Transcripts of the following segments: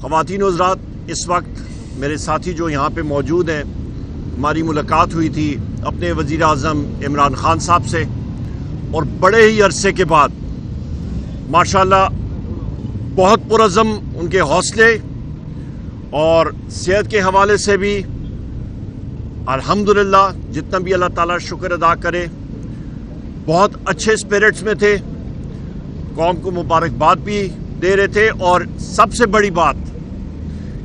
خواتین و حضرات، اس وقت میرے ساتھی جو یہاں پہ موجود ہیں، ہماری ملاقات ہوئی تھی اپنے وزیر اعظم عمران خان صاحب سے، اور بڑے ہی عرصے کے بعد ماشاءاللہ بہت پرعزم ان کے حوصلے اور صحت کے حوالے سے بھی الحمدللہ جتنا بھی اللہ تعالیٰ شکر ادا کرے، بہت اچھے اسپرٹس میں تھے، قوم کو مبارکباد بھی دے رہے تھے۔ اور سب سے بڑی بات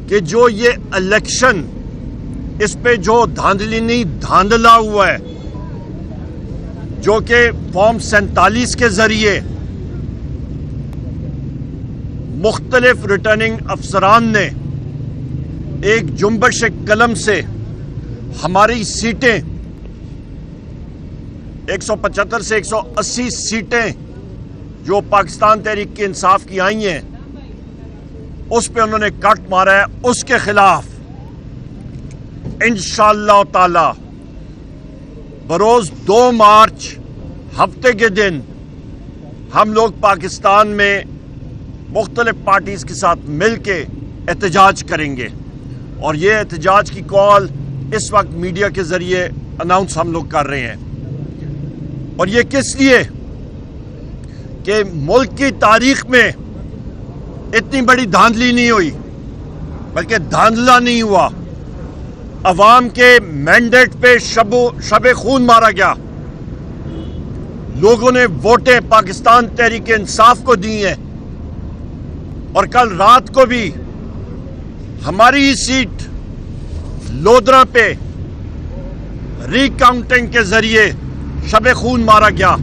کہ جو یہ الیکشن، اس پہ جو دھاندلی دھاندلا ہوا ہے، جو کہ فارم 47 کے ذریعے مختلف ریٹرننگ افسران نے ایک جنبش قلم سے ہماری سیٹیں 175 سے 180 سیٹیں جو پاکستان تحریک انصاف کی آئی ہیں، اس پہ انہوں نے کٹ مارا ہے۔ اس کے خلاف انشاءاللہ تعالی بروز 2 مارچ ہفتے کے دن ہم لوگ پاکستان میں مختلف پارٹیز کے ساتھ مل کے احتجاج کریں گے، اور یہ احتجاج کی کال اس وقت میڈیا کے ذریعے اناؤنس ہم لوگ کر رہے ہیں۔ اور یہ کس لیے کہ ملک کی تاریخ میں اتنی بڑی دھاندلی نہیں ہوئی، بلکہ دھاندلا نہیں ہوا، عوام کے مینڈیٹ پہ شب خون مارا گیا، لوگوں نے ووٹیں پاکستان تحریک انصاف کو دی ہیں، اور کل رات کو بھی ہماری ہی سیٹ لودرا پہ ری کاؤنٹنگ کے ذریعے شب خون مارا گیا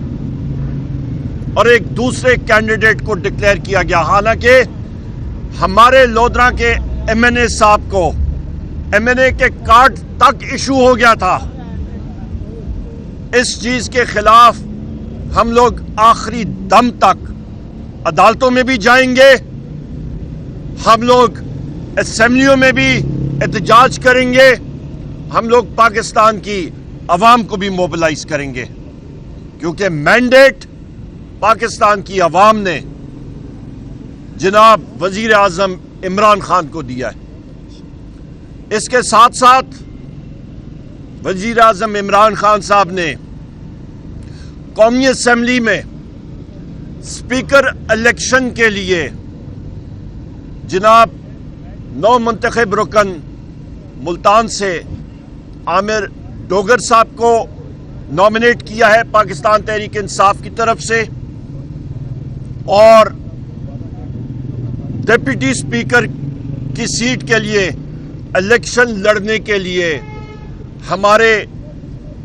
اور ایک دوسرے کینڈیڈیٹ کو ڈکلیئر کیا گیا، حالانکہ ہمارے لودرا کے ایم این اے صاحب کو ایم این اے کے کارڈ تک ایشو ہو گیا تھا۔ اس چیز کے خلاف ہم لوگ آخری دم تک عدالتوں میں بھی جائیں گے، ہم لوگ اسمبلیوں میں بھی احتجاج کریں گے، ہم لوگ پاکستان کی عوام کو بھی موبلائز کریں گے، کیونکہ مینڈیٹ پاکستان کی عوام نے جناب وزیر اعظم عمران خان کو دیا ہے۔ اس کے ساتھ ساتھ وزیر اعظم عمران خان صاحب نے قومی اسمبلی میں اسپیکر الیکشن کے لیے جناب نو منتخب رکن ملتان سے عامر ڈوگر صاحب کو نامنیٹ کیا ہے پاکستان تحریک انصاف کی طرف سے، اور ڈپٹی اسپیکر کی سیٹ کے لیے الیکشن لڑنے کے لیے ہمارے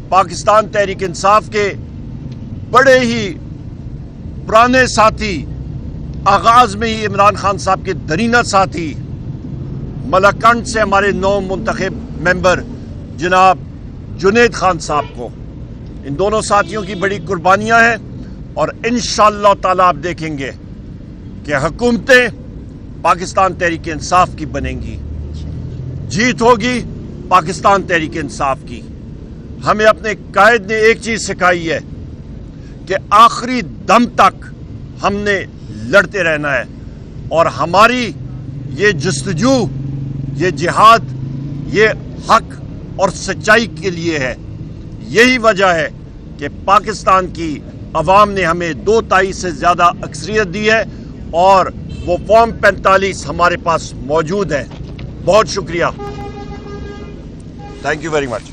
پاکستان تحریک انصاف کے بڑے ہی پرانے ساتھی، آغاز میں ہی عمران خان صاحب کے درینہ ساتھی، ملاکنڈ سے ہمارے نو منتخب ممبر جناب جنید خان صاحب کو، ان دونوں ساتھیوں کی بڑی قربانیاں ہیں، اور انشاءاللہ تعالی آپ دیکھیں گے کہ حکومتیں پاکستان تحریک انصاف کی بنیں گی، جیت ہوگی پاکستان تحریک انصاف کی۔ ہمیں اپنے قائد نے ایک چیز سکھائی ہے کہ آخری دم تک ہم نے لڑتے رہنا ہے، اور ہماری یہ جستجو، یہ جہاد، یہ حق اور سچائی کے لیے ہے۔ یہی وجہ ہے کہ پاکستان کی عوام نے ہمیں 2/3 سے زیادہ اکثریت دی ہے، اور وہ فارم 45 ہمارے پاس موجود ہے۔ بہت شکریہ، تھینک یو ویری مچ۔